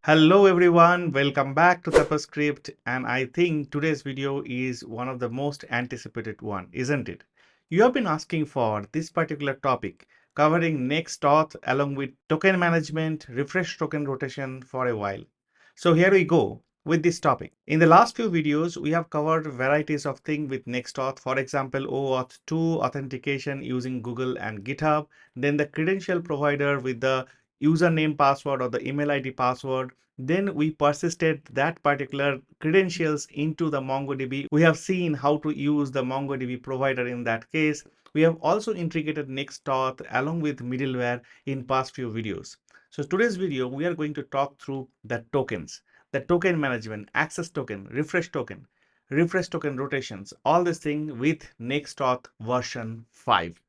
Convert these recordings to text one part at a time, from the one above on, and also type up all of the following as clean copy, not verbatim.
Hello everyone, welcome back to tapaScript, and I think today's video is one of the most anticipated one, isn't it? You have been asking for this particular topic covering Next-Auth along with token management, refresh token rotation for a while. So here we go with this topic. In the last few videos, we have covered varieties of things with Next-Auth, for example, OAuth 2 authentication using Google and GitHub, then the credential provider with the username password or the email ID password. Then we persisted that particular credentials into the MongoDB. We have seen how to use the MongoDB provider in that case. We have also integrated Next-Auth along with middleware in past few videos. So today's video, we are going to talk through the tokens, the token management, access token, refresh token rotations, all this thing with Next-Auth version 5.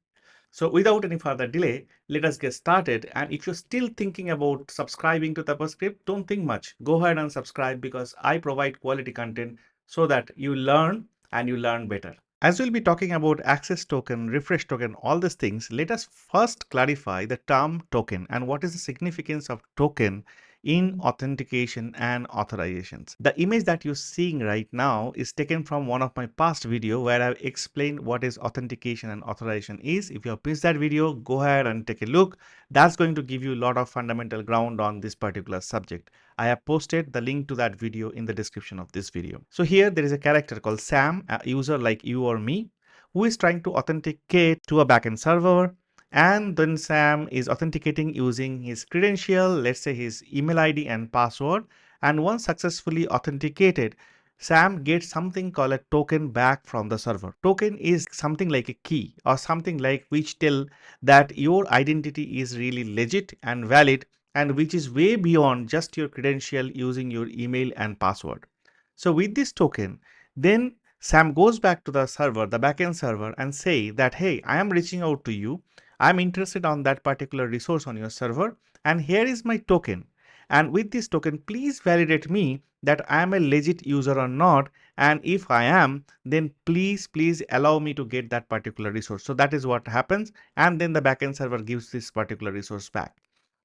So without any further delay, let us get started. And if you're still thinking about subscribing to tapaScript, don't think much. Go ahead and subscribe because I provide quality content so that you learn and you learn better. As we'll be talking about access token, refresh token, all these things, let us first clarify the term token and what is the significance of token in authentication and authorizations. The image that you're seeing right now is taken from one of my past video where I've explained what is authentication and authorization is. If you have missed that video, go ahead and take a look. That's going to give you a lot of fundamental ground on this particular subject. I have posted the link to that video in the description of this video. So here there is a character called Sam, a user like you or me, who is trying to authenticate to a backend server. And then Sam is authenticating using his credential, let's say his email ID and password. And once successfully authenticated, Sam gets something called a token back from the server. Token is something like a key or something like which tell that your identity is really legit and valid and which is way beyond just your credential using your email and password. So with this token, then Sam goes back to the server, the backend server, and say that, hey, I am reaching out to you. I'm interested on that particular resource on your server, and here is my token. And with this token, please validate me that I am a legit user or not. And if I am, then please allow me to get that particular resource. So that is what happens. And then the backend server gives this particular resource back.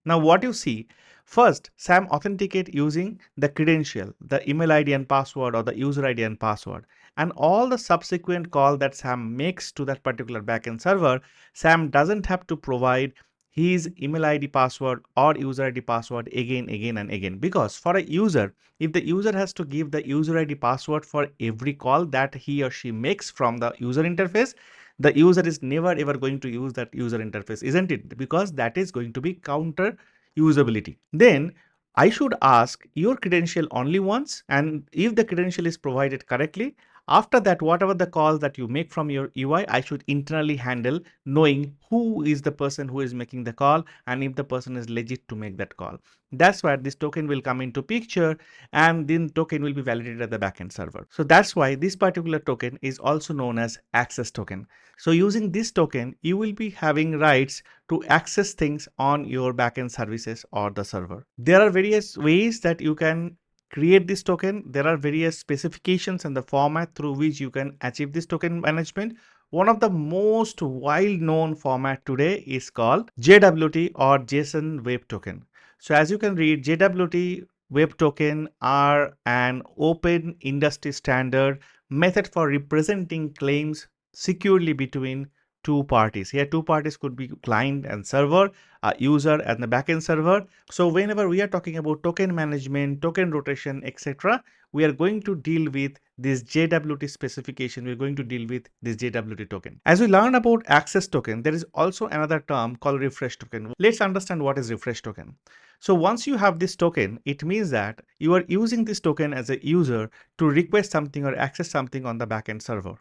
Now what you see, first Sam authenticate using the credential, the email ID and password or the user ID and password, and all the subsequent call that Sam makes to that particular backend server, Sam doesn't have to provide his email ID password or user ID password again and again, because for a user, if the user has to give the user ID password for every call that he or she makes from the user interface, the user is never ever going to use that user interface, isn't it? Because that is going to be counter usability. Then I should ask your credential only once, and if the credential is provided correctly, after that, whatever the calls that you make from your UI, I should internally handle knowing who is the person who is making the call and if the person is legit to make that call. That's where this token will come into picture, and then token will be validated at the backend server. So that's why this particular token is also known as access token. So using this token, you will be having rights to access things on your backend services or the server. There are various ways that you can create this token. There are various specifications and the format through which you can achieve this token management. One of the most wild known format today is called JWT or JSON Web Token. So as you can read, JWT Web Token are an open industry standard method for representing claims securely between two parties. Here two parties could be client and server, user and the backend server. So whenever we are talking about token management, token rotation, etc., we are going to deal with this JWT specification. We're going to deal with this JWT token. As we learn about access token, there is also another term called refresh token. Let's understand what is refresh token. So once you have this token, it means that you are using this token as a user to request something or access something on the backend server.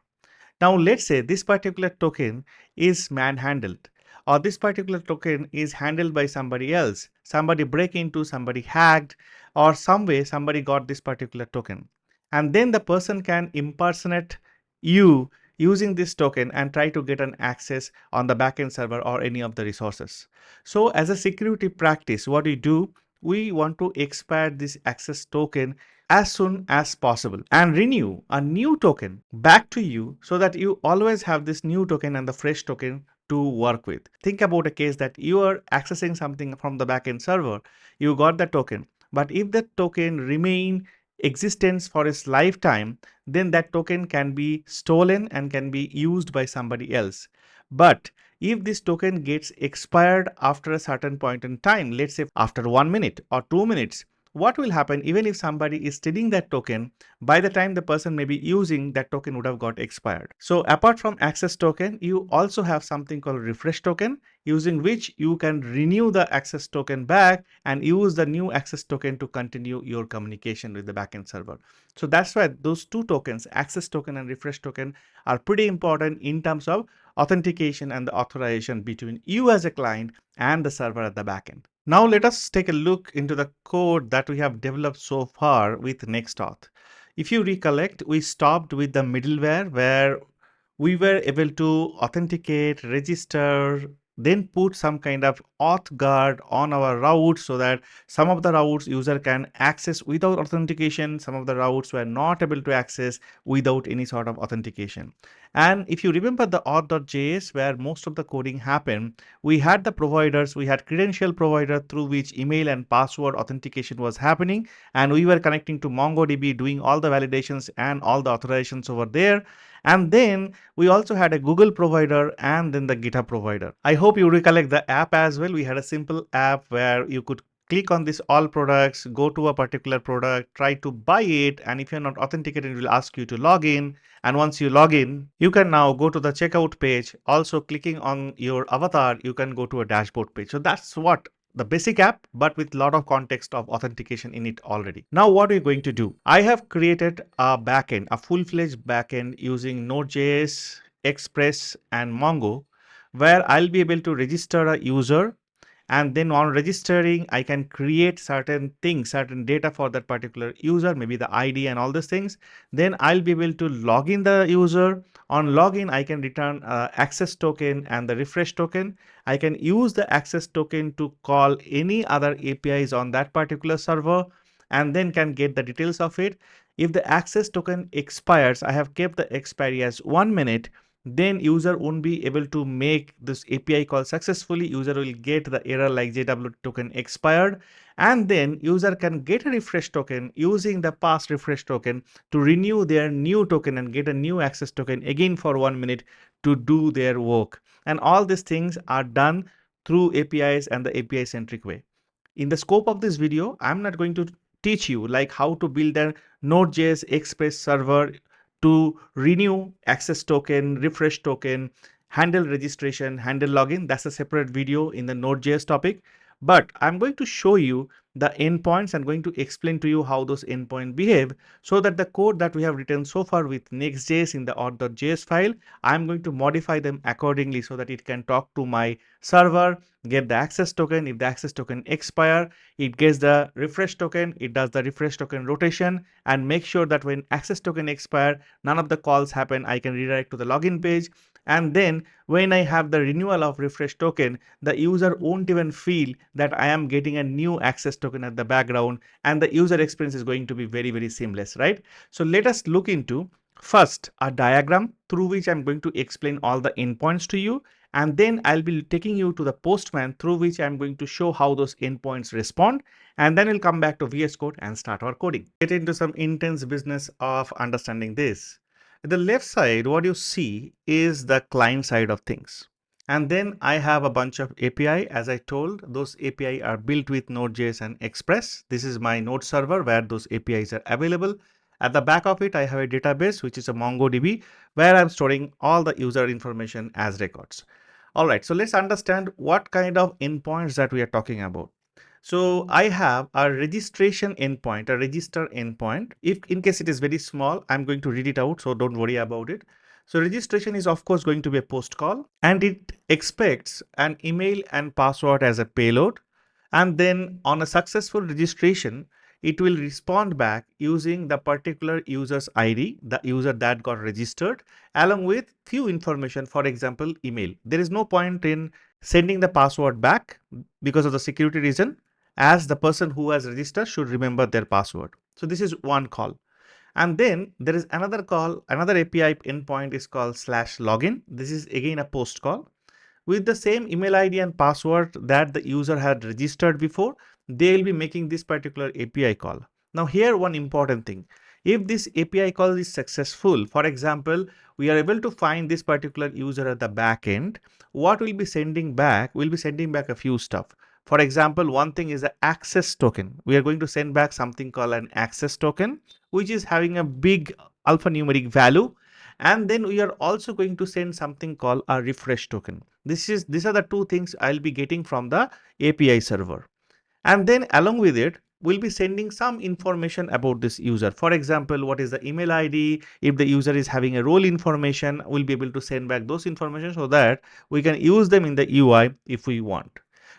Now let's say this particular token is manhandled, or this particular token is handled by somebody else. Somebody break into, somebody hacked, or some way somebody got this particular token. And then the person can impersonate you using this token and try to get an access on the backend server or any of the resources. So as a security practice, what we do, we want to expire this access token as soon as possible and renew a new token back to you so that you always have this new token and the fresh token to work with. Think about a case that you are accessing something from the backend server, you got the token, but if the token remain existence for its lifetime, then that token can be stolen and can be used by somebody else. But if this token gets expired after a certain point in time, let's say after 1 minute or 2 minutes, what will happen even if somebody is stealing that token, by the time the person may be using that token would have got expired. So apart from access token, you also have something called refresh token, using which you can renew the access token back and use the new access token to continue your communication with the backend server. So that's why those two tokens, access token and refresh token, are pretty important in terms of authentication and the authorization between you as a client and the server at the backend. Now let us take a look into the code that we have developed so far with Next-Auth. If you recollect, we stopped with the middleware where we were able to authenticate, register, then put some kind of auth guard on our routes so that some of the routes user can access without authentication, some of the routes were not able to access without any sort of authentication. And if you remember the auth.js where most of the coding happened, we had the providers, we had credential provider through which email and password authentication was happening, and we were connecting to MongoDB, doing all the validations and all the authorizations over there. And then we also had a Google provider and then the GitHub provider. I hope you recollect the app as well. We had a simple app where you could click on this all products, go to a particular product, try to buy it, and if you're not authenticated, it will ask you to log in. And once you log in, you can now go to the checkout page. Also clicking on your avatar, you can go to a dashboard page. So that's what the basic app, but with a lot of context of authentication in it already. Now what are you going to do? I have created a backend, a full-fledged backend using Node.js, Express and Mongo, where I'll be able to register a user, and then on registering I can create certain things, certain data for that particular user, maybe the ID and all those things. Then I'll be able to log in the user. On login I can return access token and the refresh token. I can use the access token to call any other APIs on that particular server and then can get the details of it. If the access token expires, I have kept the expiry as 1 minute, then user won't be able to make this API call successfully. User will get the error like JW token expired, and then user can get a refresh token using the past refresh token to renew their new token and get a new access token again for 1 minute to do their work. And all these things are done through APIs and the API centric way. In the scope of this video, I'm not going to teach you like how to build a Node.js Express server to renew access token, refresh token, handle registration, handle login. That's a separate video in the Node.js topic. But I'm going to show you the endpoints and going to explain to you how those endpoints behave so that the code that we have written so far with Next.js in the auth.js file, I'm going to modify them accordingly so that it can talk to my server, get the access token. If the access token expire, it gets the refresh token, it does the refresh token rotation and make sure that when access token expire, none of the calls happen. I can redirect to the login page, and then when I have the renewal of refresh token, the user won't even feel that I am getting a new access token at the background, and the user experience is going to be very, very seamless, right? So let us look into first a diagram through which I'm going to explain all the endpoints to you, and then I'll be taking you to the Postman through which I'm going to show how those endpoints respond, and then we'll come back to VS Code and start our coding. Get into some intense business of understanding this. At the left side, what you see is the client side of things. And then I have a bunch of API. As I told, those API are built with Node.js and Express. This is my Node server where those APIs are available. At the back of it, I have a database, which is a MongoDB, where I'm storing all the user information as records. All right, so let's understand what kind of endpoints that we are talking about. So I have a registration endpoint, a register endpoint. If in case it is very small, I'm going to read it out, so don't worry about it. So registration is of course going to be a post call, and it expects an email and password as a payload. And then on a successful registration, it will respond back using the particular user's ID, the user that got registered, along with few information, for example, email. There is no point in sending the password back because of the security reason, as the person who has registered should remember their password. So this is one call. And then there is another call, another API endpoint is called /login. This is again a post call with the same email ID and password that the user had registered before. they will be making this particular API call. Now here one important thing, if this API call is successful, for example, we are able to find this particular user at the back end, what we'll be sending back? We'll be sending back a few stuff. For example, one thing is the access token. We are going to send back something called an access token, which is having a big alphanumeric value. And then we are also going to send something called a refresh token. These are the two things I'll be getting from the API server. And then along with it, we'll be sending some information about this user. For example, what is the email ID? If the user is having a role information, we'll be able to send back those information so that we can use them in the UI if we want.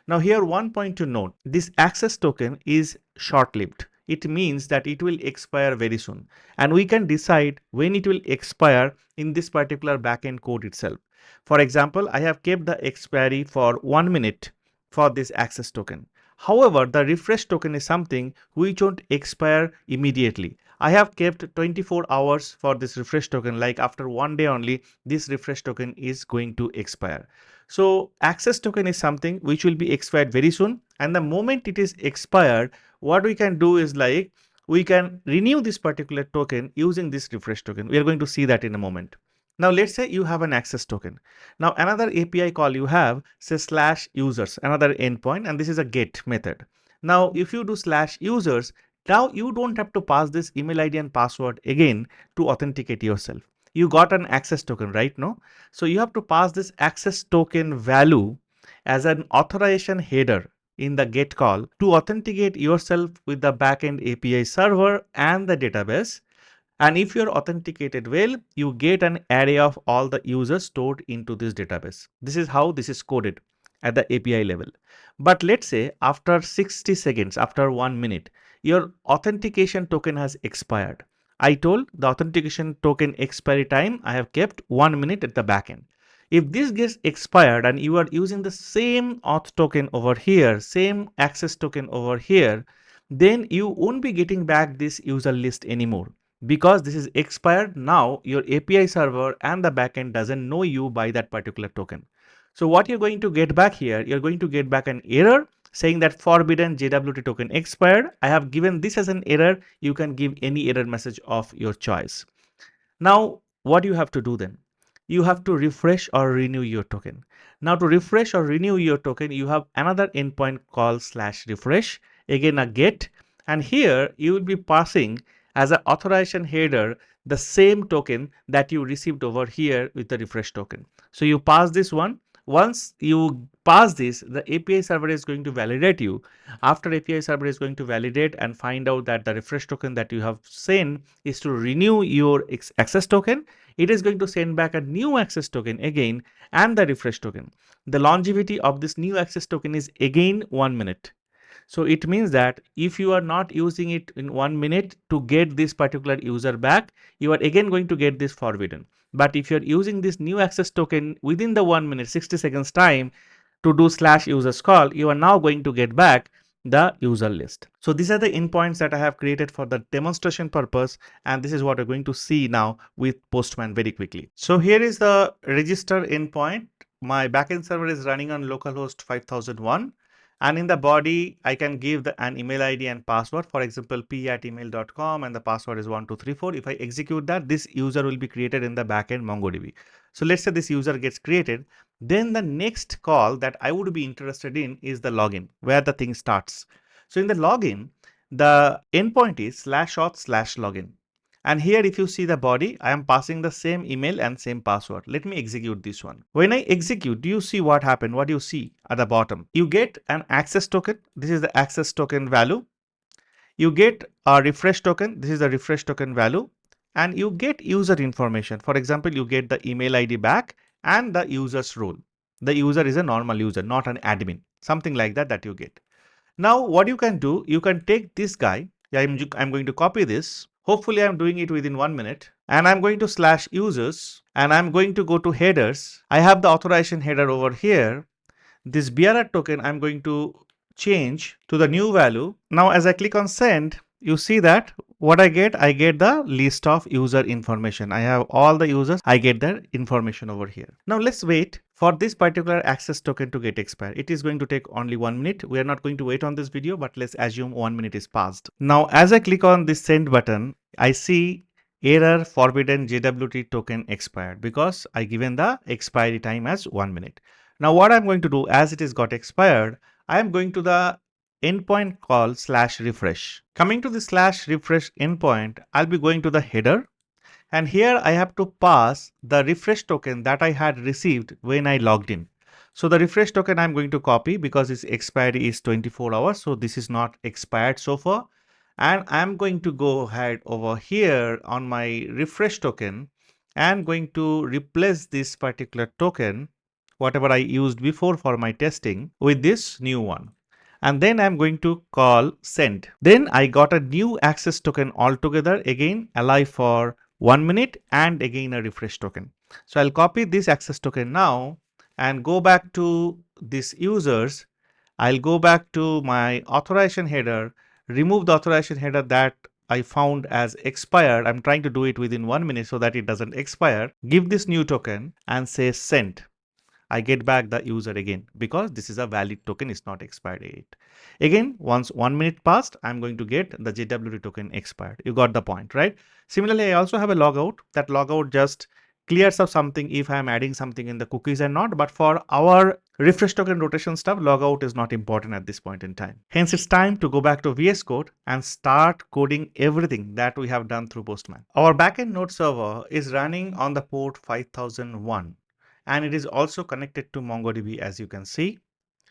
Now here one point to note, this access token is short-lived. It means that it will expire very soon and we can decide when it will expire in this particular backend code itself. For example, I have kept the expiry for 1 minute for this access token. However, the refresh token is something which won't expire immediately. I have kept 24 hours for this refresh token, like after 1 day only, this refresh token is going to expire. So access token is something which will be expired very soon. And the moment it is expired, what we can do is like, we can renew this particular token using this refresh token. We are going to see that in a moment. Now let's say you have an access token. Now another API call you have, say slash users, another endpoint, and this is a get method. Now if you do slash users, now you don't have to pass this email ID and password again to authenticate yourself. You got an access token, right? No? So you have to pass this access token value as an authorization header in the get call to authenticate yourself with the backend API server and the database. And if you're authenticated well, you get an array of all the users stored into this database. This is how this is coded at the API level. But let's say after 60 seconds, after 1 minute, your authentication token has expired. I told the authentication token expiry time, I have kept 1 minute at the backend. If this gets expired and you are using the same auth token over here, same access token over here, then you won't be getting back this user list anymore. Because this is expired, now your API server and the backend doesn't know you by that particular token. So what you're going to get back here, you're going to get back an error saying that forbidden JWT token expired. I have given this as an error. You can give any error message of your choice. Now, what you have to do then? You have to refresh or renew your token. Now to refresh or renew your token, you have another endpoint called slash refresh, again a get, and here you will be passing as an authorization header the same token that you received over here with the refresh token. So you pass this one. Once you pass this, the API server is going to validate you. After API server is going to validate and find out that the refresh token that you have sent is to renew your access token, it is going to send back a new access token again and the refresh token. The longevity of this new access token is again 1 minute. So it means that if you are not using it in 1 minute to get this particular user back, you are again going to get this forbidden. But if you're using this new access token within the 1 minute, 60 seconds time to do slash users call, you are now going to get back the user list. So these are the endpoints that I have created for the demonstration purpose. And this is what we're going to see now with Postman very quickly. So here is the register endpoint. My backend server is running on localhost 5001. And in the body, I can give an email ID and password, for example, p@email.com, and the password is 1234. If I execute that, this user will be created in the backend MongoDB. So let's say this user gets created. Then the next call that I would be interested in is the login, where the thing starts. So in the login, the endpoint is /auth/login. And here, if you see the body, I am passing the same email and same password. Let me execute this one. When I execute, do you see what happened? What do you see at the bottom? You get an access token. This is the access token value. You get a refresh token. This is the refresh token value. And you get user information. For example, you get the email ID back and the user's role. The user is a normal user, not an admin. Something like that you get. Now, what you can do, you can take this guy. I'm going to copy this. Hopefully, I'm doing it within 1 minute. And I'm going to slash users. And I'm going to go to headers. I have the authorization header over here. This bearer token, I'm going to change to the new value. Now, as I click on send, you see that what I get the list of user information. I have all the users, I get their information over here. Now let's wait for this particular access token to get expired. It is going to take only 1 minute. We are not going to wait on this video, but let's assume 1 minute is passed. Now as I click on this send button, I see error forbidden JWT token expired because I given the expiry time as 1 minute. Now what I'm going to do, as it is got expired, I am going to the endpoint call slash refresh. Coming to the slash refresh endpoint, I'll be going to the header, and here I have to pass the refresh token that I had received when I logged in. So the refresh token I'm going to copy because its expiry is 24 hours. So this is not expired so far. And I'm going to go ahead over here on my refresh token and going to replace this particular token, whatever I used before for my testing, with this new one. And then I'm going to call send. Then I got a new access token altogether, again alive for 1 minute and again a refresh token. So I'll copy this access token now and go back to this users. I'll go back to my authorization header, remove the authorization header that I found as expired. I'm trying to do it within 1 minute so that it doesn't expire. Give this new token and say send. I get back the user again because this is a valid token, it's not expired yet. Again, once 1 minute passed, I'm going to get the JWT token expired. You got the point, right? Similarly, I also have a logout. That logout just clears up something if I'm adding something in the cookies and not. But for our refresh token rotation stuff, logout is not important at this point in time. Hence, it's time to go back to VS Code and start coding everything that we have done through Postman. Our backend node server is running on the port 5001. And it is also connected to MongoDB, as you can see.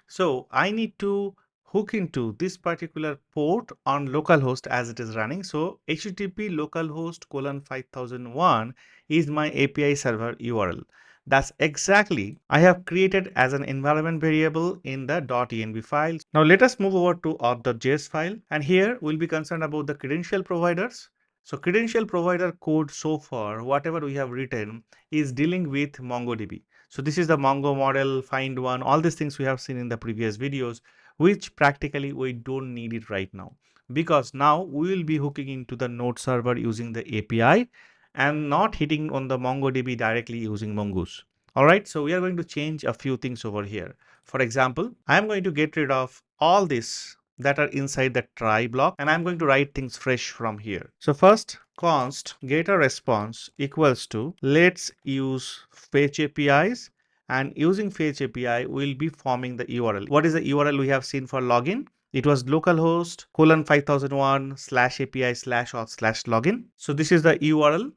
So I need to hook into this particular port on localhost as it is running. So HTTP localhost colon 5001 is my API server URL. That's exactly I have created as an environment variable in the .env file. Now let us move over to auth.js file, and here we'll be concerned about the credential providers. So credential provider code so far, whatever we have written, is dealing with MongoDB. So this is the Mongo model, find one, all these things we have seen in the previous videos, which practically we don't need it right now, because now we will be hooking into the node server using the API and not hitting on the MongoDB directly using Mongoose. All right, so we are going to change a few things over here. For example, I'm going to get rid of all this that are inside the try block, and I'm going to write things fresh from here. So first, const get a response equals to let's use fetch APIs, and using fetch API we'll be forming the URL. What is the URL we have seen for login? It was localhost colon 5001 slash API slash auth slash login. So this is the URL.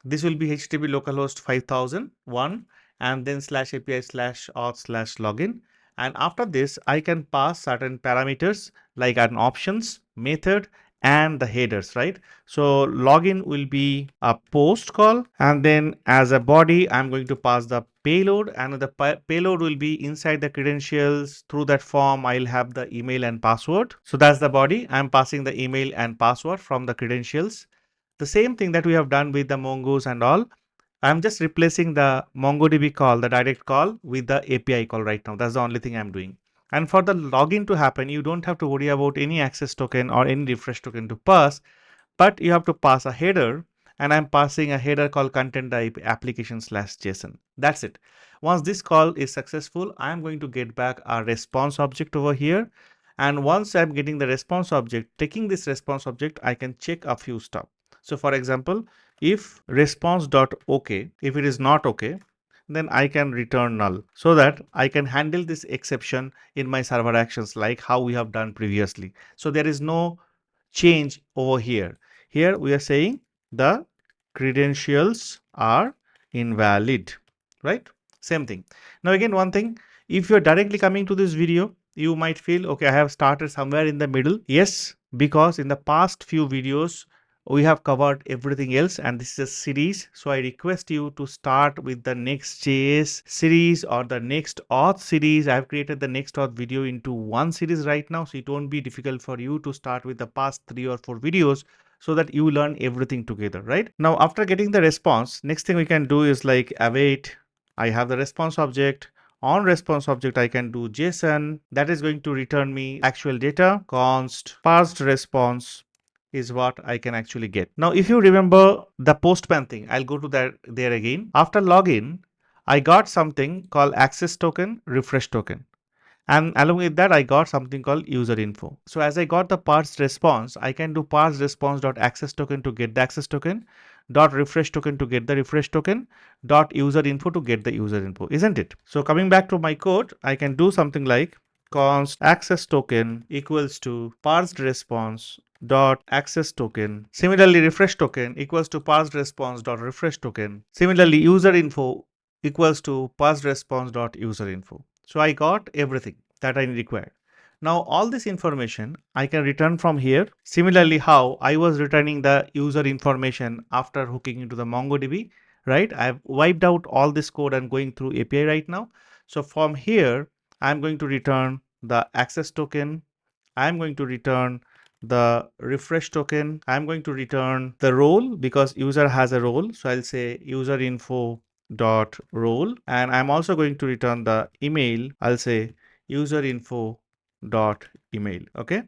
This will be HTTP localhost 5001 and then slash API slash auth slash login. And after this, I can pass certain parameters like an options, method, and the headers, right? So login will be a post call, and then as a body, I'm going to pass the payload, and the payload will be inside the credentials. Through that form, I'll have the email and password. So that's the body. I'm passing the email and password from the credentials. The same thing that we have done with the Mongoose and all. I'm just replacing the MongoDB call, the direct call, with the API call right now. That's the only thing I'm doing. And for the login to happen, you don't have to worry about any access token or any refresh token to pass, but you have to pass a header, and I'm passing a header called content type application slash JSON. That's it. Once this call is successful, I'm going to get back a response object over here. And once I'm getting the response object, taking this response object, I can check a few stuff. So for example, if response.ok, if it is not okay, then I can return null so that I can handle this exception in my server actions like how we have done previously. So there is no change over here. Here we are saying the credentials are invalid, right? Same thing. Now again, one thing, if you're directly coming to this video, you might feel, okay, I have started somewhere in the middle. Yes, because in the past few videos, we have covered everything else, and this is a series. So I request you to start with the Next.js series or the Next-Auth series. I've created the Next-Auth video into one series right now, so it won't be difficult for you to start with the past 3 or 4 videos so that you learn everything together, right? Now, after getting the response, next thing we can do is like await. I have the response object. On response object, I can do JSON that is going to return me actual data, const parsed response is what I can actually get. Now, if you remember the Postman thing, I'll go to that there again. After login, I got something called access token, refresh token. And along with that, I got something called user info. So as I got the parsed response, I can do parse response dot access token to get the access token, dot refresh token to get the refresh token, dot user info to get the user info, isn't it? So coming back to my code, I can do something like const access token equals to parsed response dot access token. Similarly, refresh token equals to parsed response dot refresh token. Similarly, user info equals to parsed response dot user info. So I got everything that I required. Now all this information I can return from here. Similarly, how I was returning the user information after hooking into the MongoDB, right? I've wiped out all this code and going through API right now. So from here, I'm going to return the access token. I'm going to return the refresh token. I'm going to return the role because user has a role. So I'll say user info dot role, and I'm also going to return the email. I'll say user info dot email. Okay,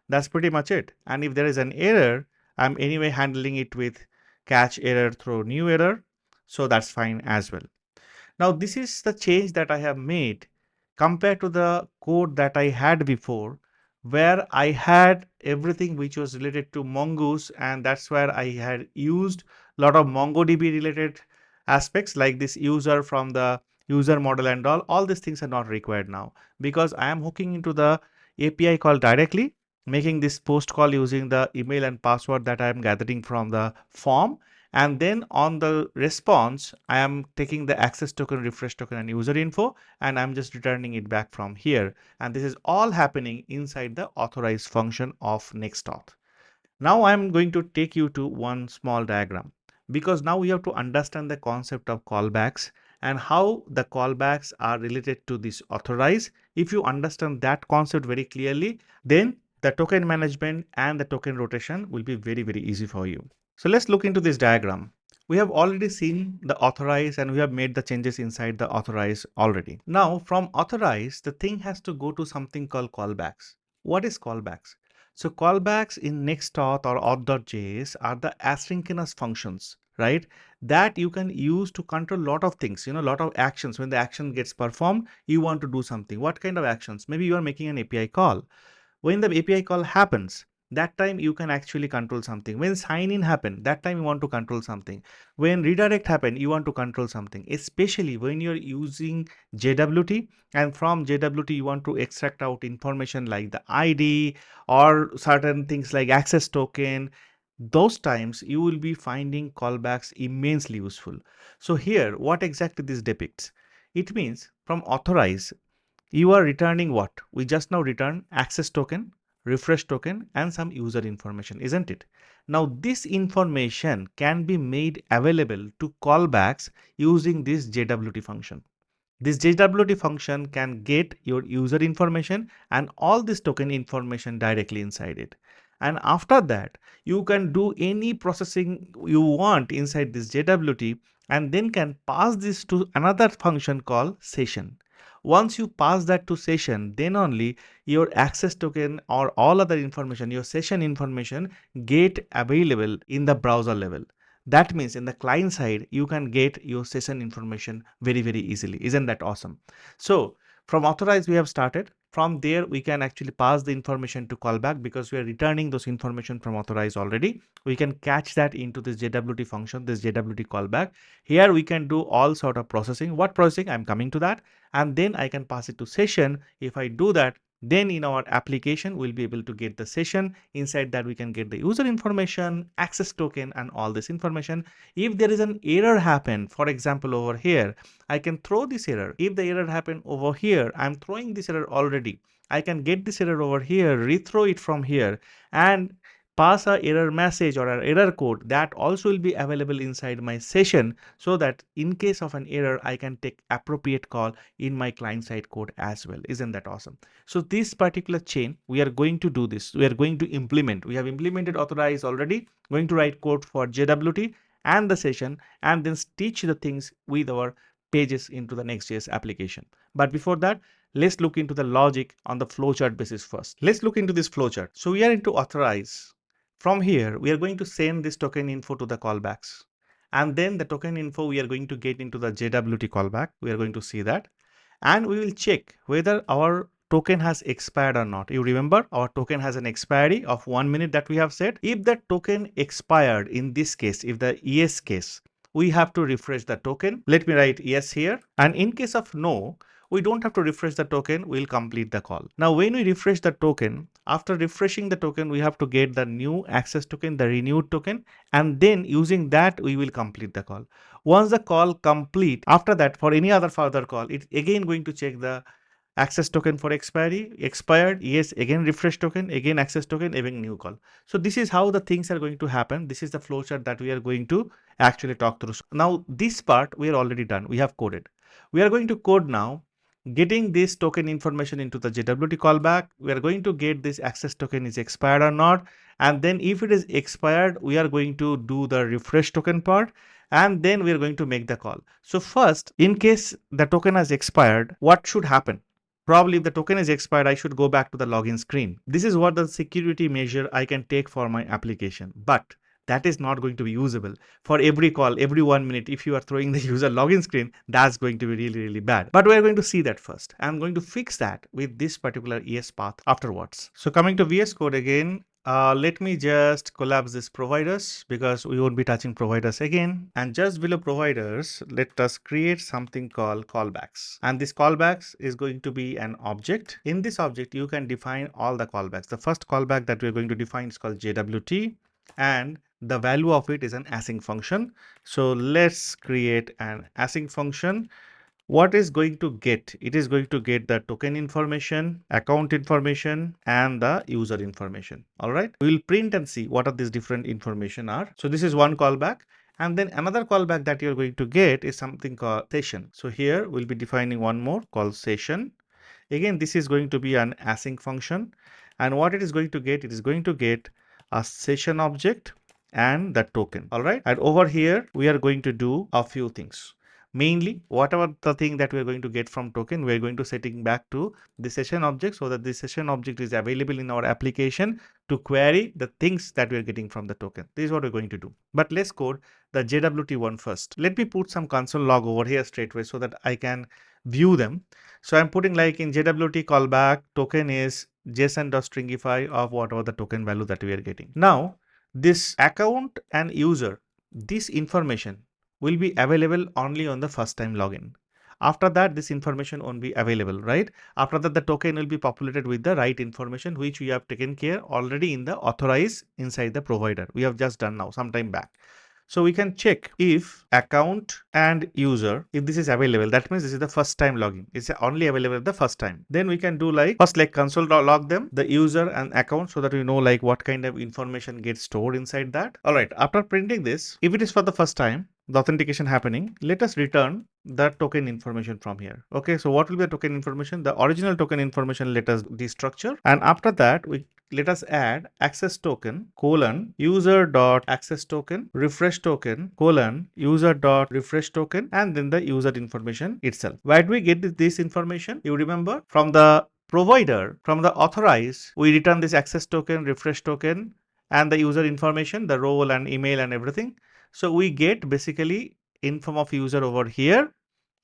that's pretty much it. And if there is an error, I'm anyway handling it with catch error throw new error, so that's fine as well. Now this is the change that I have made compared to the code that I had before, where I had everything which was related to Mongoose, and that's where I had used a lot of MongoDB related aspects like this user from the user model and all these things are not required now because I am hooking into the API call directly, making this post call using the email and password that I am gathering from the form, and then on the response I am taking the access token, refresh token and user info, and I'm just returning it back from here, and this is all happening inside the authorized function of nextauth. Now I'm going to take you to one small diagram because now we have to understand the concept of callbacks and how the callbacks are related to this authorize. If you understand that concept very clearly, then the token management and the token rotation will be very easy for you. So let's look into this diagram. We have already seen the authorize and we have made the changes inside the authorize already. Now from authorize, the thing has to go to something called callbacks. What is callbacks? So callbacks in Next-Auth or auth.js are the asynchronous functions, right? That you can use to control a lot of things, a lot of actions. When the action gets performed, you want to do something. What kind of actions? Maybe you are making an API call. When the API call happens, that time you can actually control something. When sign in happen, that time you want to control something. When redirect happen, you want to control something, especially when you're using JWT, and from JWT you want to extract out information like the ID or certain things like access token. Those times you will be finding callbacks immensely useful. So here, what exactly this depicts? It means from authorize, you are returning what? We just now returned access token, refresh token, and some user information, isn't it? Now, this information can be made available to callbacks using this JWT function. This JWT function can get your user information and all this token information directly inside it. And after that, you can do any processing you want inside this JWT and then can pass this to another function called session. Once you pass that to session, then only your access token or all other information, your session information get available in the browser level. That means in the client side, you can get your session information very easily. Isn't that awesome? So from authorize, we have started. From there, we can actually pass the information to callback because we are returning those information from authorize already. We can catch that into this JWT function, this JWT callback. Here we can do all sort of processing. What processing? I'm coming to that. And then I can pass it to session. If I do that, then in our application, we'll be able to get the session. Inside that, we can get the user information, access token, and all this information. If there is an error happen, for example, over here, I can throw this error. If the error happened over here, I'm throwing this error already. I can get this error over here, rethrow it from here, and pass a error message or an error code that also will be available inside my session, so that in case of an error, I can take appropriate call in my client side code as well. Isn't that awesome? So this particular chain, we are going to do this. We are going to implement. We have implemented authorize already, going to write code for JWT and the session, and then stitch the things with our pages into the Next.js application. But before that, let's look into the logic on the flowchart basis first. Let's look into this flowchart. So we are into authorize. From here, we are going to send this token info to the callbacks. And then the token info we are going to get into the JWT callback. We are going to see that. And we will check whether our token has expired or not. You remember our token has an expiry of 1 minute that we have said. If the token expired in this case, if the yes case, we have to refresh the token. Let me write yes here. And in case of no, we don't have to refresh the token, we'll complete the call. Now, when we refresh the token, after refreshing the token, we have to get the new access token, the renewed token, and then using that, we will complete the call. Once the call complete, after that, for any other further call, it's again going to check the access token for expiry, expired, yes, again refresh token, again access token, again new call. So this is how the things are going to happen. This is the flowchart that we are going to actually talk through. Now, this part we are already done. We have coded. We are going to code now getting this token information into the JWT callback. We are going to get this access token is expired or not. And then if it is expired, we are going to do the refresh token part. And then we are going to make the call. So first, in case the token has expired, what should happen? Probably if the token is expired, I should go back to the login screen. This is what the security measure I can take for my application. But that is not going to be usable for every call, every 1 minute. If you are throwing the user login screen, that's going to be really, really bad. But we're going to see that first. I'm going to fix that with this particular ES path afterwards. So coming to VS Code again, let me just collapse this providers because we won't be touching providers again. And just below providers, let us create something called callbacks. And this callbacks is going to be an object. In this object, you can define all the callbacks. The first callback that we're going to define is called JWT, and the value of it is an async function. So let's create an async function. What is going to get? It is going to get the token information, account information, and the user information. All right. We will print and see what are these different information are. So this is one callback. And then another callback that you're going to get is something called session. So here we'll be defining one more called session. Again, this is going to be an async function. And what it is going to get? It is going to get a session object and the token. All right. And over here, we are going to do a few things. Mainly, whatever the thing that we are going to get from token, we are going to setting back to the session object so that the session object is available in our application to query the things that we are getting from the token. This is what we're going to do. But let's code the JWT one first. Let me put some console log over here straight away so that I can view them. So I'm putting like in JWT callback token is JSON.stringify of whatever the token value that we are getting. Now, this account and user, this information will be available only on the first time login. After that, this information won't be available, right? After that, the token will be populated with the right information, which we have taken care already in the authorize inside the provider. We have just done now some time back. So we can check if account and user, if this is available, that means this is the first time login. It's only available the first time. Then we can do like first like console log them, the user and account, so that we know like what kind of information gets stored inside that. All right. After printing this, if it is for the first time, the authentication happening, let us return the token information from here. Okay. So what will be the token information? The original token information, let us destructure. And after that, let us add access token colon user dot access token refresh token colon user dot refresh token and then the user information itself. Where do we get this information? You remember from the provider, from the authorized, we return this access token, refresh token, and the user information, the role and email and everything. So we get basically info of user over here,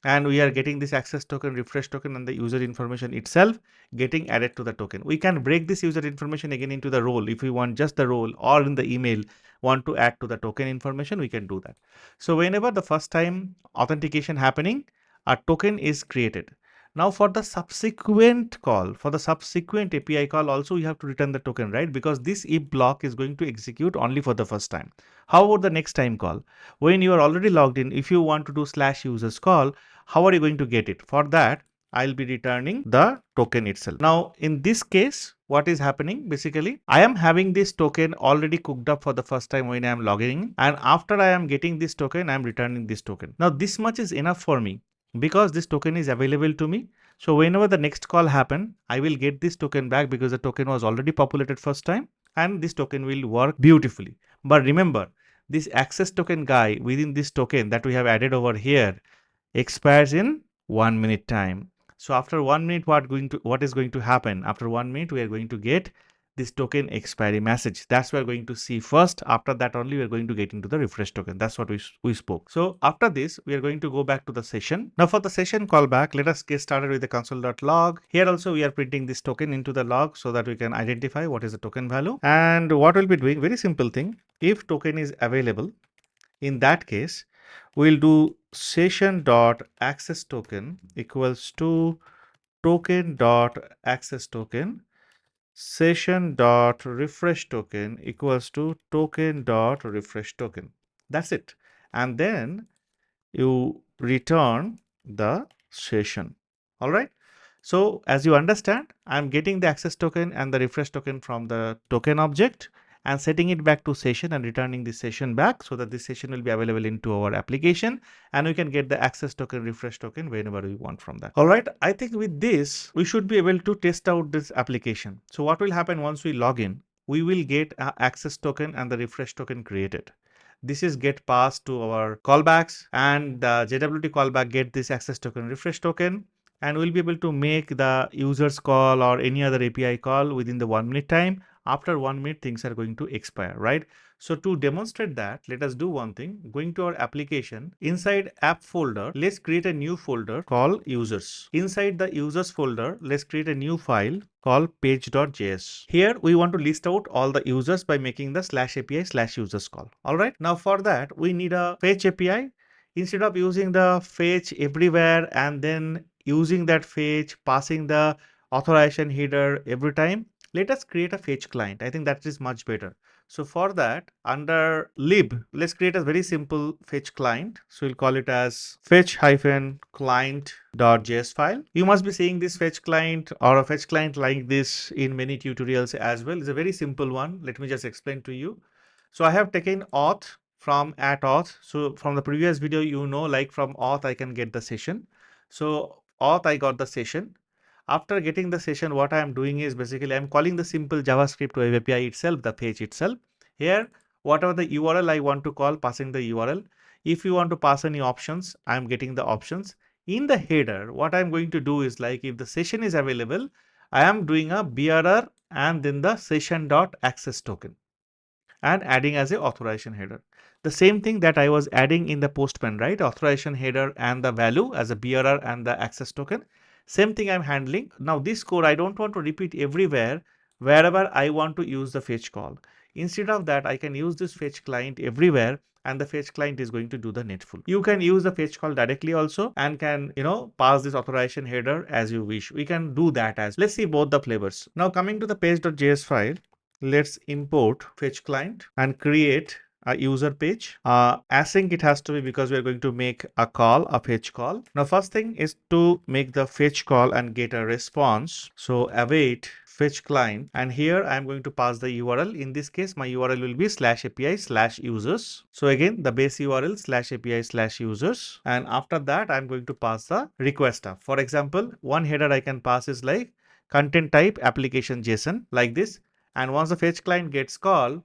and we are getting this access token, refresh token, and the user information itself getting added to the token. We can break this user information again into the role. If we want just the role or in the email want to add to the token information, we can do that. So whenever the first time authentication happening, a token is created. Now for the subsequent call, for the subsequent API call also you have to return the token, right? Because this if block is going to execute only for the first time. How about the next time call? When you are already logged in, if you want to do /users call, how are you going to get it? For that, I'll be returning the token itself. Now, in this case, what is happening? Basically, I am having this token already cooked up for the first time when I am logging in. And after I am getting this token, I am returning this token. Now, this much is enough for me because this token is available to me. So whenever the next call happen, I will get this token back because the token was already populated first time and this token will work beautifully. But remember, this access token guy within this token that we have added over here expires in 1 minute time. So after 1 minute, what is going to happen? After 1 minute, we are going to get this token expiry message. That's what we're going to see first. After that only we're going to get into the refresh token. That's what we spoke. So after this, we are going to go back to the session. Now for the session callback, let us get started with the console.log. Here also we are printing this token into the log so that we can identify what is the token value. And what we'll be doing, very simple thing, if token is available, in that case, we'll do session dot access token equals to token dot access token, session dot refresh token equals to token dot refresh token. That's it. And then you return the session. All right. So as you understand, I'm getting the access token and the refresh token from the token object and setting it back to session and returning the session back so that this session will be available into our application and we can get the access token, refresh token whenever we want from that. All right. I think with this, we should be able to test out this application. So what will happen once we log in? We will get an access token and the refresh token created. This is get passed to our callbacks and the JWT callback get this access token, refresh token, and we'll be able to make the user's call or any other API call within the 1 minute time. After 1 minute, things are going to expire, right? So to demonstrate that, let us do one thing. Going to our application, inside app folder, let's create a new folder called users. Inside the users folder, let's create a new file called page.js. Here we want to list out all the users by making the /API/users call. All right. Now for that, we need a fetch API. Instead of using the fetch everywhere and then using that fetch, passing the authorization header every time, let us create a fetch client. I think that is much better. So for that, under lib, let's create a very simple fetch client. So we'll call it as fetch-client.js file. You must be seeing this fetch client or a fetch client like this in many tutorials as well. It's a very simple one. Let me just explain to you. So I have taken auth from @auth. So from the previous video, you know, like from auth, I can get the session. So auth, I got the session. After getting the session, what I am doing is basically I'm calling the simple JavaScript web API itself, the page itself. Here, whatever the URL I want to call, passing the URL. If you want to pass any options, I'm getting the options. In the header, what I'm going to do is like if the session is available, I am doing a bearer and then the session.access token and adding as a authorization header. The same thing that I was adding in the Postman, right? Authorization header and the value as a bearer and the access token. Same thing I'm handling. Now this code, I don't want to repeat everywhere wherever I want to use the fetch call. Instead of that, I can use this fetch client everywhere and the fetch client is going to do the needful. You can use the fetch call directly also and can, pass this authorization header as you wish. We can do that as. Let's see both the flavors. Now coming to the page.js file, let's import fetch client and create a user page. Async it has to be because we're going to make a call, a fetch call. Now, first thing is to make the fetch call and get a response. So await fetch client, and here I'm going to pass the URL. In this case, my URL will be /API/users. So again, the base URL /API/users. And after that, I'm going to pass the request stuff. For example, one header I can pass is like content type application JSON like this. And once the fetch client gets called,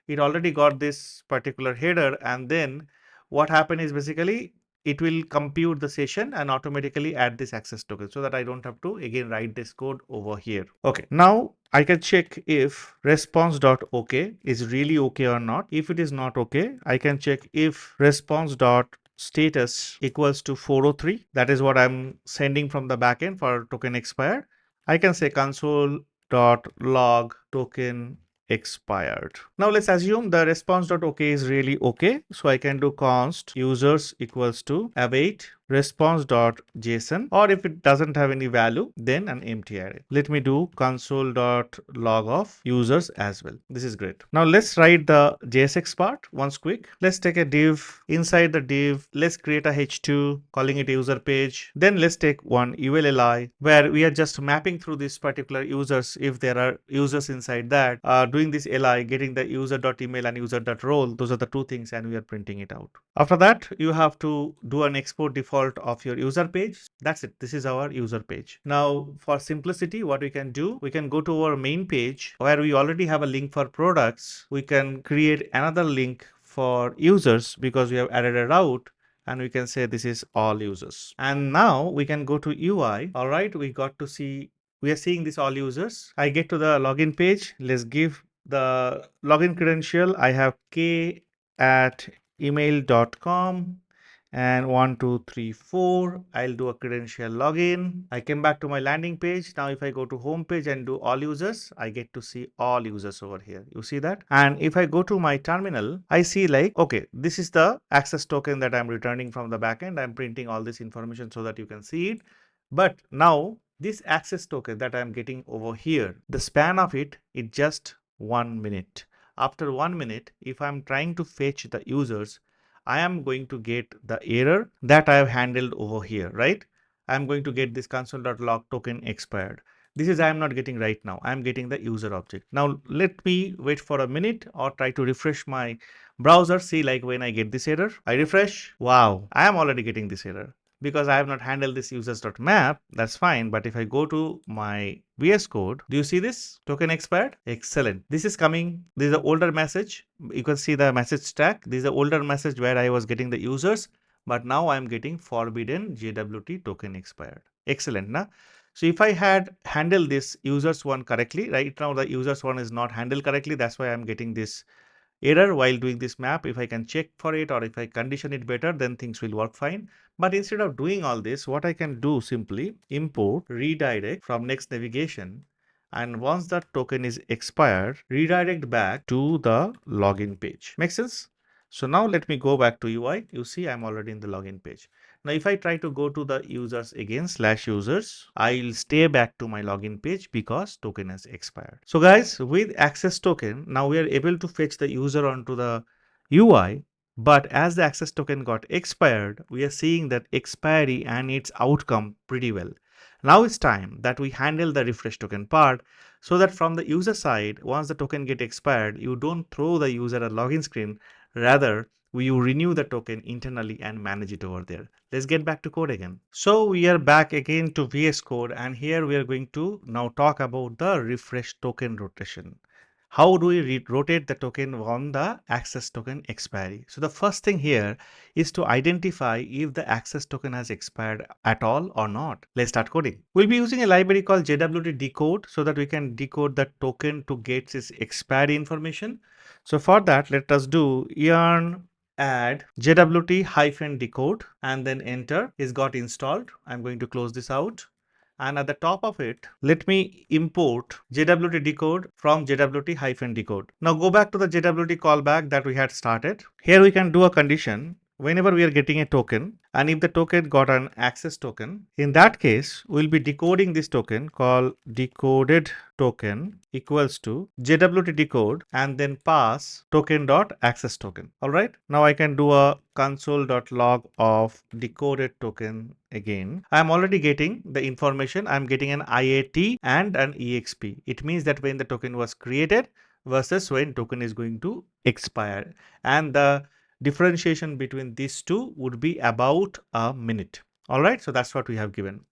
it already got this particular header, and then what happened is basically it will compute the session and automatically add this access token so that I don't have to again write this code over here. Okay, now I can check if response.ok is really okay or not. If it is not okay, I can check if response.status equals to 403. That is what I'm sending from the backend for token expire. I can say console.log token expired. Now let's assume the response.ok is really okay. So I can do const users equals to await response.json, or if it doesn't have any value, then an empty array. Let me do console.log of users as well. This is great. Now let's write the JSX part once quick. Let's take a div. Inside the div, let's create a h2 calling it user page. Then let's take one ULLI where we are just mapping through this particular users if there are users inside that. Doing this li, getting the user.email and user.role. Those are the two things, and we are printing it out. After that, you have to do an export default of your user page. That's it. This is our user page. Now, for simplicity, what we can do, we can go to our main page where we already have a link for products. We can create another link for users because we have added a route, and we can say this is all users. And now we can go to UI. All right, we got to see we are seeing this all users. I get to the login page. Let's give the login credential. I have k at email.com and 1 2 3 4. I'll do a credential login. I came back to my landing page. Now if I go to home page and do all users, I get to see all users over here. You see that? And if I go to my terminal, I see like, okay, this is the access token that I'm returning from the backend. I'm printing all this information so that you can see it. But now this access token that I'm getting over here, the span of it is just 1 minute. After 1 minute, if I'm trying to fetch the users, I am going to get the error that I have handled over here, right? I'm going to get this console.log token expired. This is I am not getting right now. I am getting the user object. Now let me wait for a minute or try to refresh my browser. See like when I get this error, I refresh. Wow, I am already getting this error because I have not handled this users.map. That's fine. But if I go to my VS Code, do you see this token expired? Excellent. This is coming. This is an older message. You can see the message stack. This is an older message where I was getting the users, but now I'm getting forbidden JWT token expired. Excellent. Now, so if I had handled this users one correctly, right now the users one is not handled correctly. That's why I'm getting this error while doing this map. If I can check for it or if I condition it better, then things will work fine. But instead of doing all this, what I can do simply import redirect from next navigation, and once that token is expired, redirect back to the login page. Make sense? So now let me go back to UI. You see I'm already in the login page. Now if I try to go to the users again /users, I'll stay back to my login page because token has expired. So guys, with access token, now we are able to fetch the user onto the UI, but as the access token got expired, we are seeing that expiry and its outcome pretty well. Now it's time that we handle the refresh token part so that from the user side, once the token get expired, you don't throw the user a login screen. Rather, you renew the token internally and manage it over there. Let's get back to code again. So we are back again to VS Code, and here we are going to now talk about the refresh token rotation. How do we rotate the token on the access token expiry? So the first thing here is to identify if the access token has expired at all or not. Let's start coding. We'll be using a library called JWT decode so that we can decode the token to get its expiry information. So for that, let us do yarn add jwt-decode and then enter is got installed. I'm going to close this out. And at the top of it, let me import JWT decode from JWT-decode. Now go back to the JWT callback that we had started. Here we can do a condition whenever we are getting a token, and if the token got an access token, in that case, we'll be decoding this token called decoded token equals to JWT decode and then pass token dot access token. All right. Now I can do a console.log of decoded token again. I'm already getting the information. I'm getting an IAT and an EXP. It means that when the token was created versus when token is going to expire, and the differentiation between these two would be about a minute. All right, so that's what we have given.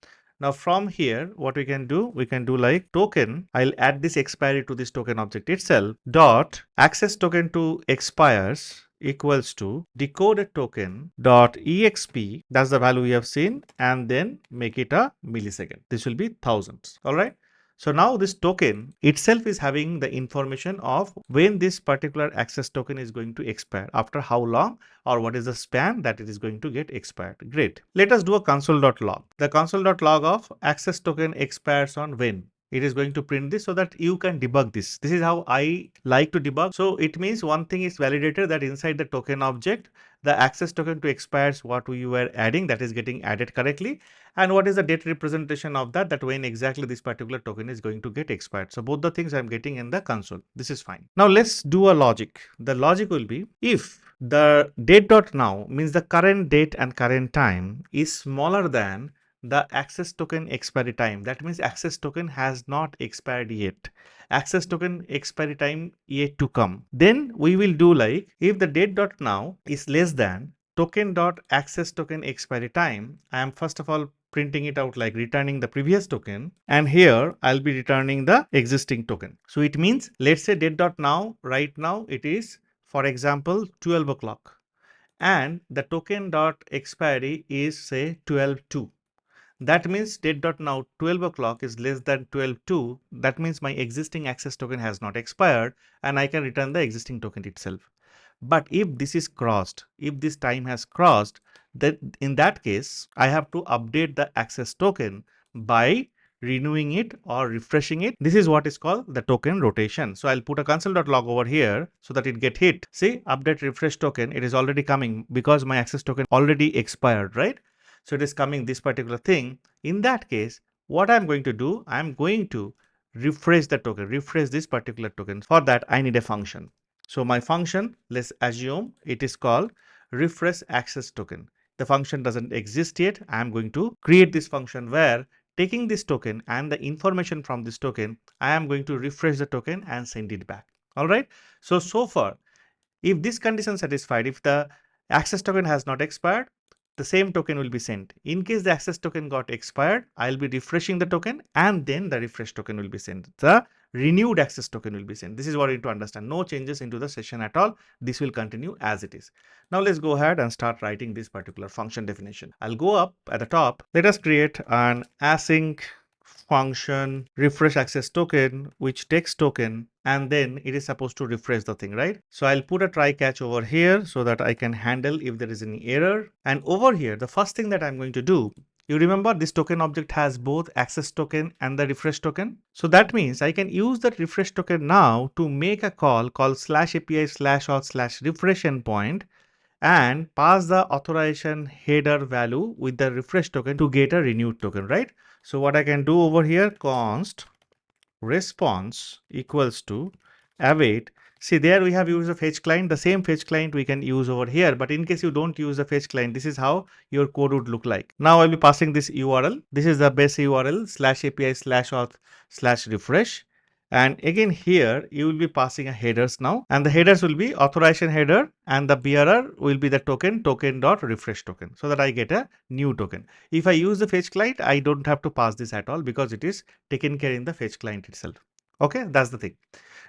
Now from here, what we can do like token, I'll add this expiry to this token object itself, dot access token to expires equals to decoded token dot exp, that's the value we have seen, and then make it a millisecond. This will be thousands. All right. So now this token itself is having the information of when this particular access token is going to expire, after how long, or what is the span that it is going to get expired. Great. Let us do a console.log. The console.log of access token expires on when. It is going to print this so that you can debug this. This is how I like to debug. So it means one thing is validated, that inside the token object, the access token to expires what we were adding, that is getting added correctly, and what is the date representation of that, that when exactly this particular token is going to get expired. So both the things I'm getting in the console. This is fine. Now let's do a logic. The logic will be if the date dot now means the current date and current time is smaller than the access token expiry time. That means access token has not expired yet. Access token expiry time yet to come. Then we will do like if the date dot now is less than token dot access token expiry time. I am first of all printing it out like returning the previous token, and here I'll be returning the existing token. So it means let's say date dot now, right now it is for example 12 o'clock, and the token dot expiry is say 12/2. That means date.now 12 o'clock is less than 12:02. That means my existing access token has not expired and I can return the existing token itself. But if this is crossed, if this time has crossed, then in that case, I have to update the access token by renewing it or refreshing it. This is what is called the token rotation. So I'll put a console.log over here so that it get hit. See, update refresh token, it is already coming because my access token already expired, right? So it is coming this particular thing. In that case, what I'm going to do, I'm going to refresh the token, refresh this particular token. For that, I need a function. So my function, let's assume it is called refresh access token. The function doesn't exist yet. I'm going to create this function where taking this token and the information from this token, I am going to refresh the token and send it back. All right. So far, if this condition satisfied, if the access token has not expired, the same token will be sent. In case the access token got expired, I'll be refreshing the token and then the refresh token will be sent. The renewed access token will be sent. This is what you need to understand. No changes into the session at all. This will continue as it is. Now let's go ahead and start writing this particular function definition. I'll go up at the top. Let us create an async function refresh access token which takes token and then it is supposed to refresh the thing, right? So I'll put a try catch over here so that I can handle if there is any error. And over here, the first thing that I'm going to do, you remember this token object has both access token and the refresh token. So that means I can use that refresh token now to make a call called /API/auth/refresh endpoint and pass the authorization header value with the refresh token to get a renewed token, right? So what I can do over here, const response equals to await. See, there we have used a fetch client. The same fetch client we can use over here. But in case you don't use the fetch client, this is how your code would look like. Now I'll be passing this URL. This is the base URL /API/auth/refresh. And again here you will be passing a headers now, and the headers will be authorization header and the bearer will be the token.refresh token, so that I get a new token. If I use the fetch client, I don't have to pass this at all because it is taken care in the fetch client itself. Okay, that's the thing.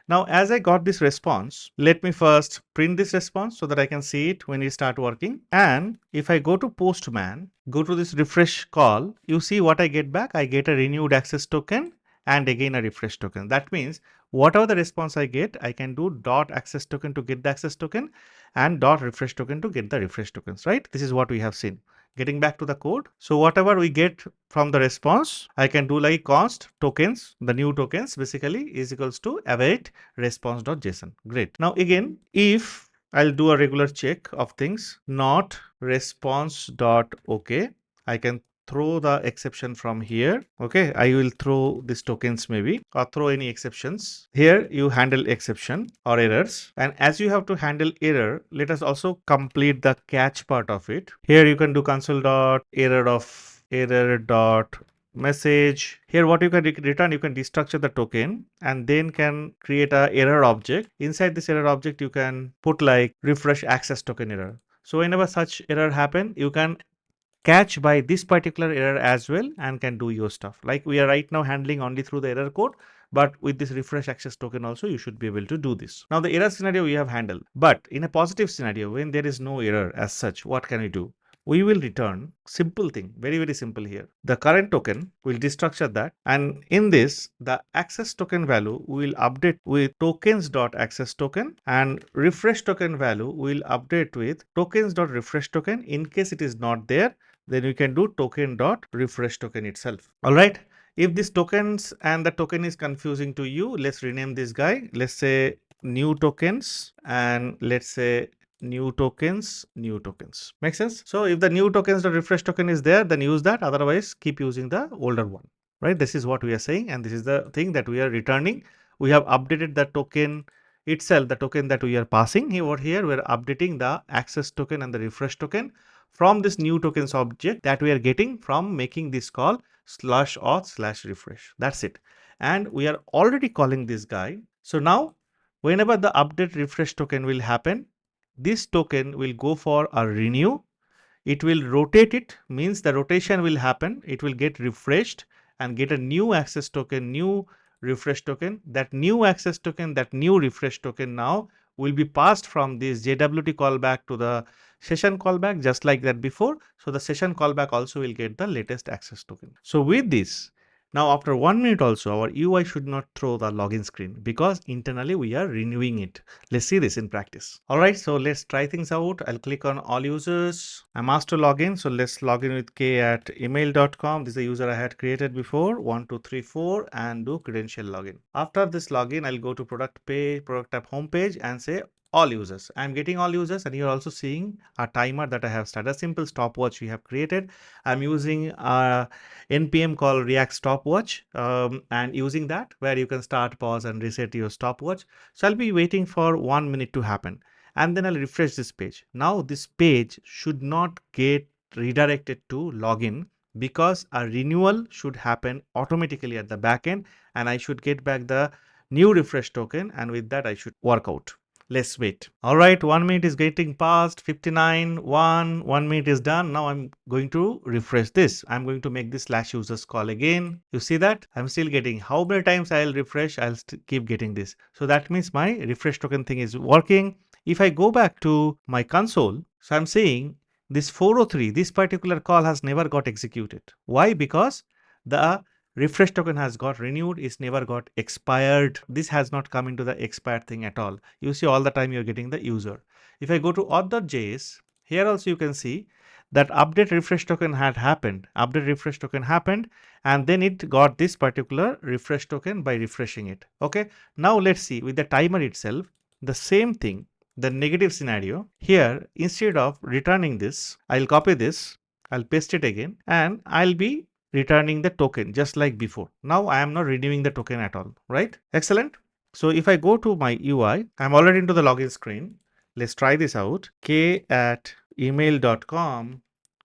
Now, as I got this response, let me first print this response so that I can see it when we start working. And if I go to Postman, go to this refresh call, you see what I get back. I get a renewed access token and again a refresh token. That means whatever the response I get, I can do dot access token to get the access token and dot refresh token to get the refresh tokens, right? This is what we have seen. Getting back to the code. So whatever we get from the response, I can do like const tokens, the new tokens basically is equals to await response.json. Great. Now again, if I'll do a regular check of things, not response.ok, I can throw the exception from here. Okay, I will throw these tokens maybe or throw any exceptions. Here you handle exception or errors, and as you have to handle error, let us also complete the catch part of it. Here you can do console.error.message. Here what you can return, you can destructure the token and then can create a error object. Inside this error object you can put like refresh access token error. So whenever such error happen, you can catch by this particular error as well and can do your stuff. Like we are right now handling only through the error code, but with this refresh access token also you should be able to do this. Now the error scenario we have handled, but in a positive scenario when there is no error as such, what can we do? We will return simple thing, very simple here. The current token will destructure that, and in this the access token value will update with tokens.access token and refresh token value will update with tokens.refresh token. In case it is not there, then you can do token.refresh token itself. All right. If this tokens and the token is confusing to you, let's rename this guy. Let's say new tokens and let's say new tokens. Make sense? So if the new tokens, the refresh token is there, then use that. Otherwise, keep using the older one, right? This is what we are saying. And this is the thing that we are returning. We have updated the token itself, the token that we are passing over here. We're updating the access token and the refresh token from this new tokens object that we are getting from making this call /auth/refresh. That's it. And we are already calling this guy. So now whenever the update refresh token will happen, this token will go for a renew. It will rotate it, means the rotation will happen. It will get refreshed and get a new access token, new refresh token. That new access token, that new refresh token now will be passed from this JWT callback to the session callback just like that before. So the session callback also will get the latest access token. So with this, now after 1 minute also our UI should not throw the login screen because internally we are renewing it. Let's see this in practice. Alright, so let's try things out. I'll click on all users. I'm asked to log in. So let's log in with k@email.com. This is the user I had created before, 1234, and do credential login. After this login, I'll go to product page, product tab homepage and say all users. I'm getting all users, and you're also seeing a timer that I have started, a simple stopwatch we have created. I'm using a npm called React stopwatch, and using that where you can start, pause, and reset your stopwatch. So I'll be waiting for 1 minute to happen, and then I'll refresh this page. Now this page should not get redirected to login because a renewal should happen automatically at the backend, and I should get back the new refresh token, and with that I should work out. Let's wait. All right, 1 minute is getting past, 59, 1 minute is done. Now I'm going to refresh this. I'm going to make this slash users call again. You see that? I'm still getting how many times I'll refresh, I'll keep getting this. So that means my refresh token thing is working. If I go back to my console, so I'm saying this 403, this particular call has never got executed. Why? Because the refresh token has got renewed, it's never got expired. This has not come into the expired thing at all. You see all the time you're getting the user. If I go to auth.js, here also you can see that update refresh token had happened. Update refresh token happened, and then it got this particular refresh token by refreshing it. Okay. Now let's see with the timer itself, the same thing, the negative scenario. Here, instead of returning this, I'll copy this, I'll paste it again, and I'll be returning the token just like before. Now I am not renewing the token at all, right? Excellent. So if I go to my UI, I'm already into the login screen. Let's try this out. k@email.com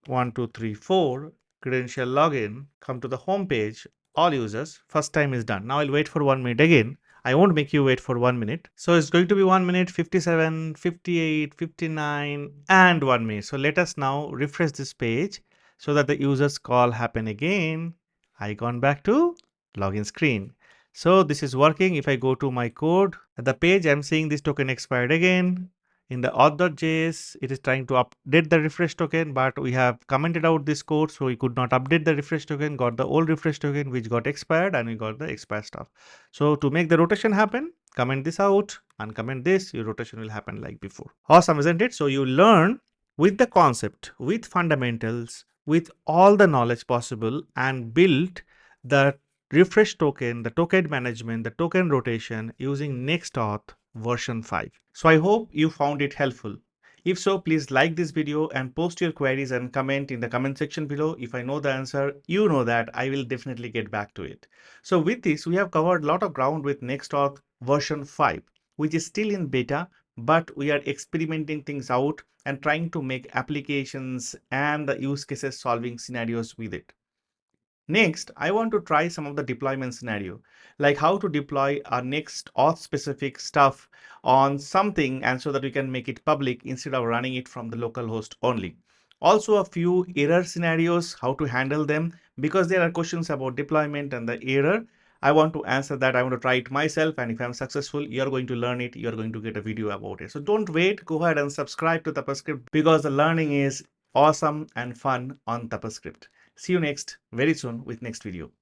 1234 credential login. Come to the home page. All users. First time is done. Now I'll wait for 1 minute again. I won't make you wait for 1 minute. So it's going to be 1 minute, 57, 58, 59, and 1 minute. So let us now refresh this page so that the user's call happen again. I gone back to login screen. So this is working. If I go to my code at the page, I'm seeing this token expired again. In the auth.js, it is trying to update the refresh token, but we have commented out this code, so we could not update the refresh token, got the old refresh token, which got expired, and we got the expired stuff. So to make the rotation happen, comment this out and comment this, your rotation will happen like before. Awesome, isn't it? So you learn with the concept, with fundamentals, with all the knowledge possible, and build the refresh token, the token management, the token rotation using Next-Auth version 5. So I hope you found it helpful. If so, please like this video and post your queries and comment in the comment section below. If I know the answer, you know that I will definitely get back to it. So with this, we have covered a lot of ground with Next-Auth version 5, which is still in beta, but we are experimenting things out and trying to make applications and the use cases solving scenarios with it. Next, I want to try some of the deployment scenario, like how to deploy our next auth specific stuff on something, and so that we can make it public instead of running it from the local host only. Also a few error scenarios, how to handle them, because there are questions about deployment and the error. I want to answer that. I want to try it myself, and if I'm successful, you're going to learn it. You're going to get a video about it. So don't wait. Go ahead and subscribe to tapaScript because the learning is awesome and fun on tapaScript. See you next very soon with next video.